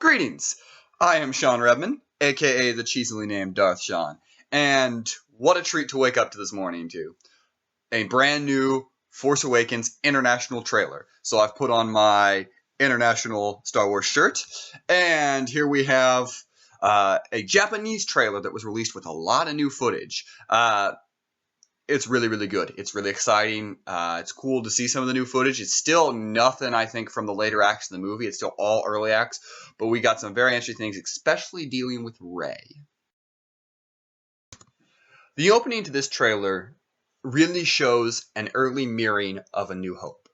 Greetings! I am Sean Redman, aka the cheesily named Darth Shawn, and what a treat to wake up to this morning to. A brand new Force Awakens international trailer. So I've put on my international Star Wars shirt, and here we have a Japanese trailer that was released with a lot of new footage. It's really, really good. It's really exciting. It's cool to see some of the new footage. It's still nothing, I think, from the later acts of the movie. It's still all early acts, but we got some very interesting things, especially dealing with Rey. The opening to this trailer really shows an early mirroring of A New Hope.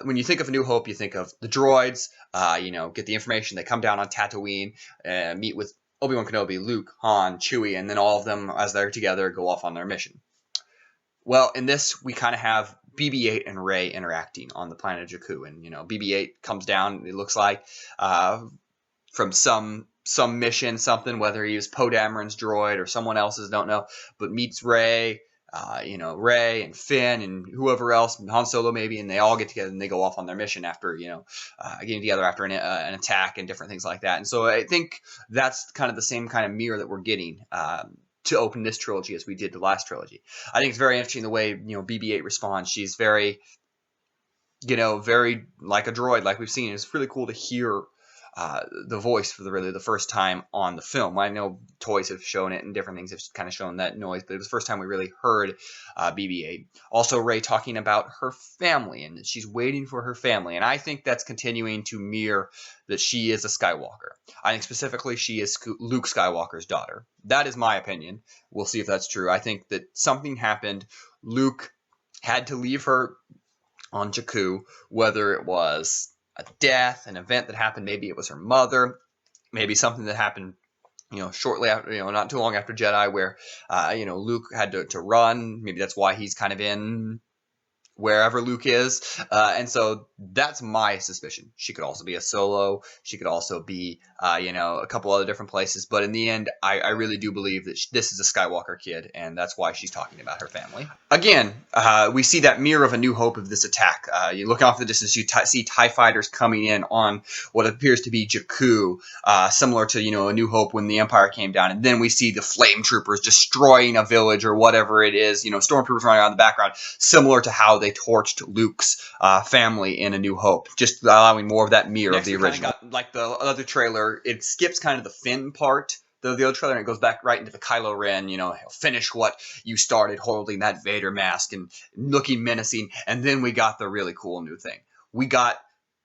When you think of A New Hope, you think of the droids, get the information. They come down on Tatooine, meet with Obi-Wan Kenobi, Luke, Han, Chewie, and then all of them, as they're together, go off on their mission. Well, in this, we kind of have BB-8 and Rey interacting on the planet of Jakku, and BB-8 comes down. It looks like from some mission, something, whether he was Poe Dameron's droid or someone else's, don't know, but meets Rey. Rey and Finn and whoever else, Han Solo maybe, and they all get together and they go off on their mission after, getting together after an attack and different things like that. And so I think that's kind of the same kind of mirror that we're getting to open this trilogy as we did the last trilogy. I think it's very interesting the way, BB-8 responds. She's very, very like a droid, like we've seen. It's really cool to hear the voice for the first time on the film. I know toys have shown it and different things have kind of shown that noise, but it was the first time we really heard BB-8. Also, Rey talking about her family and that she's waiting for her family, and I think that's continuing to mirror that she is a Skywalker. I think specifically she is Luke Skywalker's daughter. That is my opinion. We'll see if that's true. I think that something happened. Luke had to leave her on Jakku, whether it was a death, an event that happened. Maybe it was her mother. Maybe something that happened, shortly after, not too long after Jedi, where, Luke had to run. Maybe that's why he's kind of in wherever Luke is. And so that's my suspicion. She could also be a Solo. She could also be, a couple other different places. But in the end, I really do believe that this is a Skywalker kid, and that's why she's talking about her family. Again, we see that mirror of A New Hope of this attack. You look off the distance, you see TIE fighters coming in on what appears to be Jakku, similar to, A New Hope when the Empire came down. And then we see the flame troopers destroying a village or whatever it is, stormtroopers running around in the background, similar to how they torched Luke's family in A New Hope, just allowing more of that mirror of the original. Got, like the other trailer, it skips kind of the Finn part, the other trailer, and it goes back right into the Kylo Ren, he'll finish what you started, holding that Vader mask and looking menacing, and then we got the really cool new thing. We got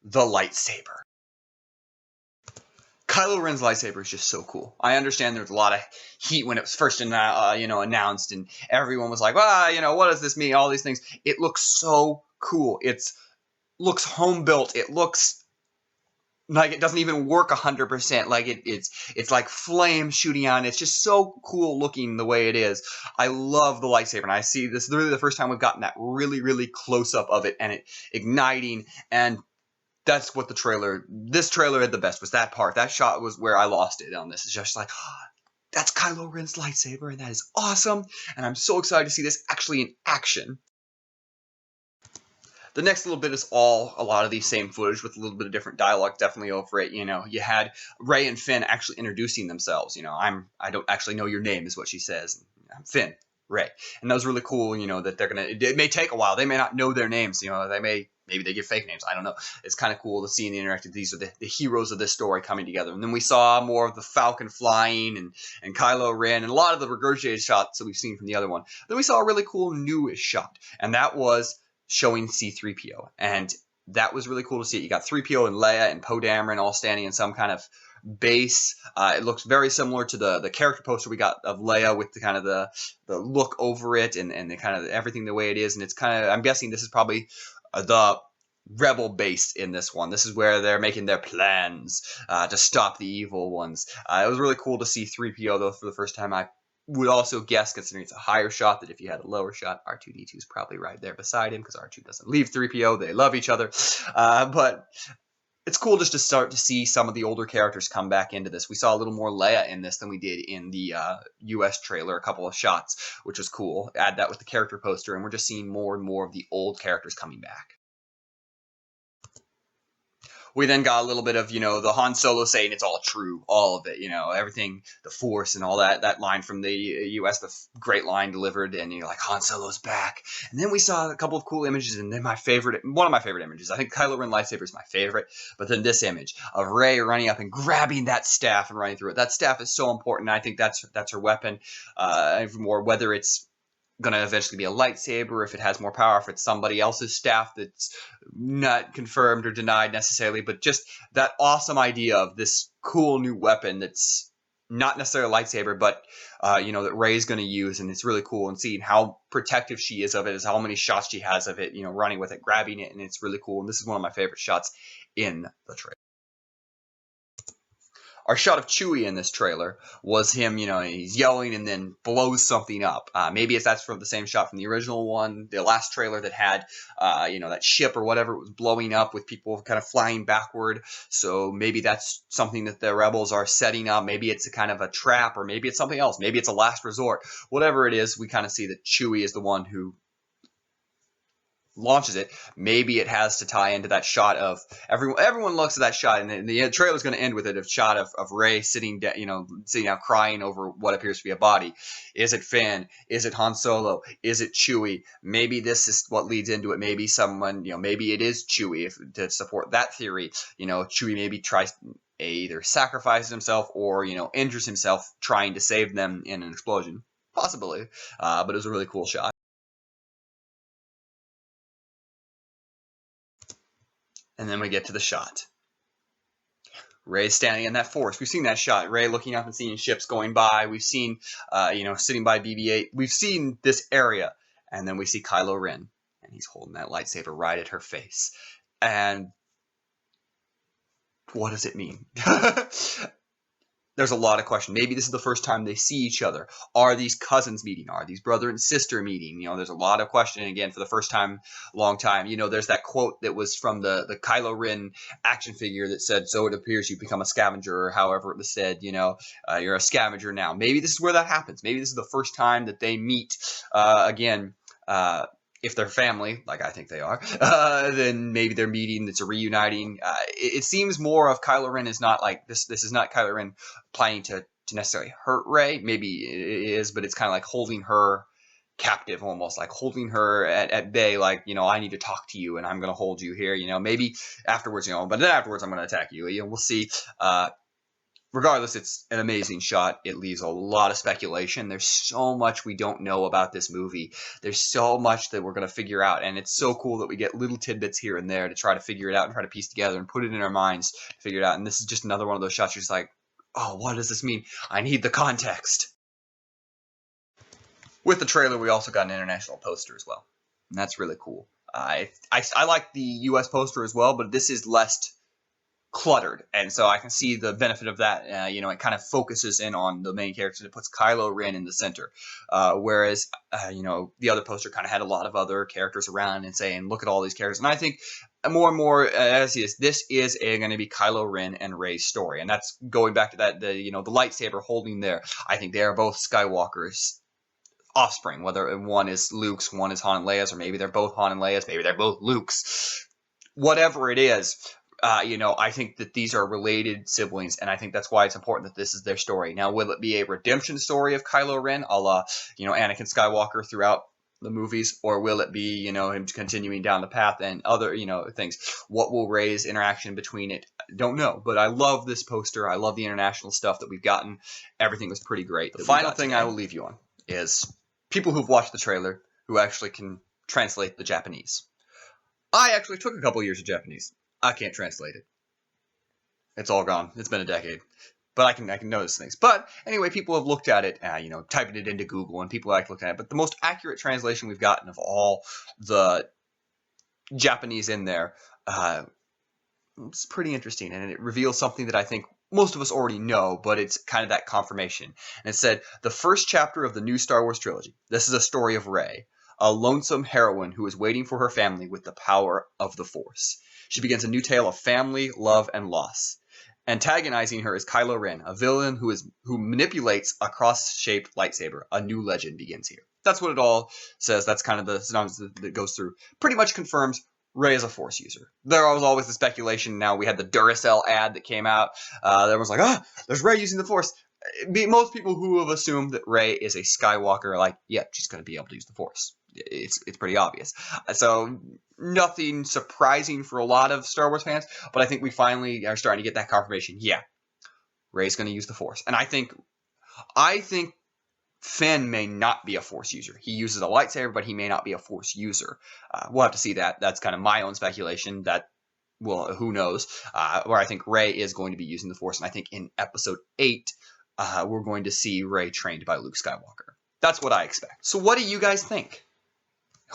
the lightsaber. Kylo Ren's lightsaber is just so cool. I understand there's a lot of heat when it was first announced, and everyone was like, what does this mean? All these things. It looks so cool. It looks home built. It looks like it doesn't even work 100%. Like it's like flame shooting out. It's just so cool looking the way it is. I love the lightsaber, and I see this is really the first time we've gotten that really, really close up of it and it igniting. And that's what this trailer had the best, was that part. That shot was where I lost it on this. It's just like, that's Kylo Ren's lightsaber, and that is awesome, and I'm so excited to see this actually in action. The next little bit is a lot of these same footage with a little bit of different dialogue definitely over it. You had Rey and Finn actually introducing themselves. I don't actually know your name is what she says. I'm Finn, Rey. And that was really cool, that it may take a while. They may not know their names, maybe they give fake names. I don't know. It's kind of cool to see in the interactive. These are the heroes of this story coming together. And then we saw more of the Falcon flying and Kylo Ren and a lot of the regurgitated shots that we've seen from the other one. Then we saw a really cool newish shot, and that was showing C-3PO. And that was really cool to see. You got 3PO and Leia and Poe Dameron all standing in some kind of base. It looks very similar to the character poster we got of Leia with the kind of the look over it and the kind of everything the way it is. And it's kind of, I'm guessing this is probably the rebel base in this one. This is where they're making their plans to stop the evil ones. It was really cool to see 3PO though for the first time. I would also guess, considering it's a higher shot, that if you had a lower shot, R2-D2 is probably right there beside him, because R2 doesn't leave 3PO. They love each other. But it's cool just to start to see some of the older characters come back into this. We saw a little more Leia in this than we did in the US trailer, a couple of shots, which was cool. Add that with the character poster, and we're just seeing more and more of the old characters coming back. We then got a little bit of, the Han Solo saying it's all true, all of it, everything, the Force and all that line from the U.S., the great line delivered, and you're like, Han Solo's back. And then we saw a couple of cool images, and then one of my favorite images, I think Kylo Ren lightsaber is my favorite, but then this image of Rey running up and grabbing that staff and running through it. That staff is so important, and I think that's her weapon, more whether it's going to eventually be a lightsaber, if it has more power, if it's somebody else's staff that's not confirmed or denied necessarily, but just that awesome idea of this cool new weapon that's not necessarily a lightsaber, but that Rey's going to use, and it's really cool, and seeing how protective she is of it, is how many shots she has of it, running with it, grabbing it, and it's really cool, and this is one of my favorite shots in the trailer. Our shot of Chewie in this trailer was him, he's yelling and then blows something up. Maybe that's from the same shot from the original one, the last trailer that had, that ship or whatever was blowing up with people kind of flying backward. So maybe that's something that the rebels are setting up. Maybe it's a kind of a trap, or maybe it's something else. Maybe it's a last resort. Whatever it is, we kind of see that Chewie is the one who launches it. Maybe it has to tie into that shot of everyone looks at that shot, and the trailer is going to end with a shot of Rey sitting down crying over what appears to be a body. Is it Finn? Is it Han Solo? Is it Chewie? Maybe this is what leads into it. Maybe someone, maybe it is Chewie, to support that theory. Chewie maybe tries either sacrifices himself or injures himself trying to save them in an explosion, possibly. But it was a really cool shot. And then we get to the shot. Rey's standing in that Force. We've seen that shot. Rey looking up and seeing ships going by. We've seen, sitting by BB-8. We've seen this area. And then we see Kylo Ren. And he's holding that lightsaber right at her face. And what does it mean? There's a lot of questions. Maybe this is the first time they see each other. Are these cousins meeting? Are these brother and sister meeting? There's a lot of questioning, again, for the first time, long time. There's that quote that was from the Kylo Ren action figure that said, "So it appears you become a scavenger," or however it was said, you're a scavenger now. Maybe this is where that happens. Maybe this is the first time that they meet again. If they're family, like I think they are, then maybe they're meeting. It's a reuniting. It seems more of Kylo Ren is not like this. This is not Kylo Ren planning to necessarily hurt Rey. Maybe it is, but it's kind of like holding her captive, almost like holding her at bay. Like, I need to talk to you, and I'm going to hold you here. Maybe afterwards, but then afterwards I'm going to attack you. We'll see. Regardless, it's an amazing shot. It leaves a lot of speculation. There's so much we don't know about this movie. There's so much that we're going to figure out, and it's so cool that we get little tidbits here and there to try to figure it out and try to piece together and put it in our minds to figure it out. And this is just another one of those shots you're just like, oh, what does this mean? I need the context. With the trailer, we also got an international poster as well, and that's really cool. I like the U.S. poster as well, but this is less cluttered, and so I can see the benefit of that. It kind of focuses in on the main characters. It puts Kylo Ren in the center, whereas the other poster kind of had a lot of other characters around and saying, look at all these characters. And I think more and more as this is going to be Kylo Ren and Rey's story, and that's going back to that the lightsaber holding there. I think they are both Skywalker's offspring, whether one is Luke's, one is Han and Leia's, or maybe they're both Han and Leia's, maybe they're both Luke's. Whatever it is, I think that these are related siblings, and I think that's why it's important that this is their story. Now, will it be a redemption story of Kylo Ren, a la, Anakin Skywalker throughout the movies, or will it be, him continuing down the path and other, things? What will Rey's interaction between it? Don't know, but I love this poster. I love the international stuff that we've gotten. Everything was pretty great. The final thing I will leave you on is people who've watched the trailer who actually can translate the Japanese. I actually took a couple years of Japanese. I can't translate it. It's all gone. It's been a decade. But I can notice things. But anyway, people have looked at it, typing it into Google, and people like looking at it. But the most accurate translation we've gotten of all the Japanese in there, it's pretty interesting. And it reveals something that I think most of us already know, but it's kind of that confirmation. And it said, the first chapter of the new Star Wars trilogy. This is a story of Rey, a lonesome heroine who is waiting for her family with the power of the Force. She begins a new tale of family, love, and loss. Antagonizing her is Kylo Ren, a villain who manipulates a cross-shaped lightsaber. A new legend begins here. That's what it all says. That's kind of the synopsis that goes through. Pretty much confirms Rey is a Force user. There was always the speculation. Now we had the Duracell ad that came out. There was like, there's Rey using the Force. Most people who have assumed that Rey is a Skywalker are like, yeah, she's going to be able to use the Force. It's pretty obvious. So nothing surprising for a lot of Star Wars fans, but I think we finally are starting to get that confirmation. Yeah, Rey's going to use the Force, and I think Finn may not be a Force user. He uses a lightsaber, but he may not be a Force user. We'll have to see that. That's kind of my own speculation. That, well, who knows? Where I think Rey is going to be using the Force, and I think in Episode 8, we're going to see Rey trained by Luke Skywalker. That's what I expect. So what do you guys think?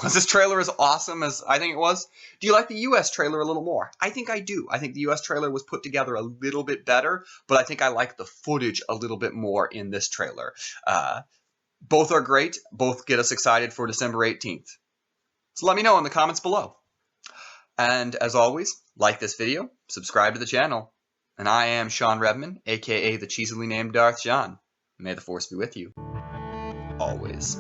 Was this trailer as awesome as I think it was? Do you like the US trailer a little more? I think I do. I think the US trailer was put together a little bit better, but I think I like the footage a little bit more in this trailer. Both are great. Both get us excited for December 18th. So let me know in the comments below. And as always, like this video, subscribe to the channel. And I am Shawn Redman, aka the cheesily named Darth Shawn. May the Force be with you. Always.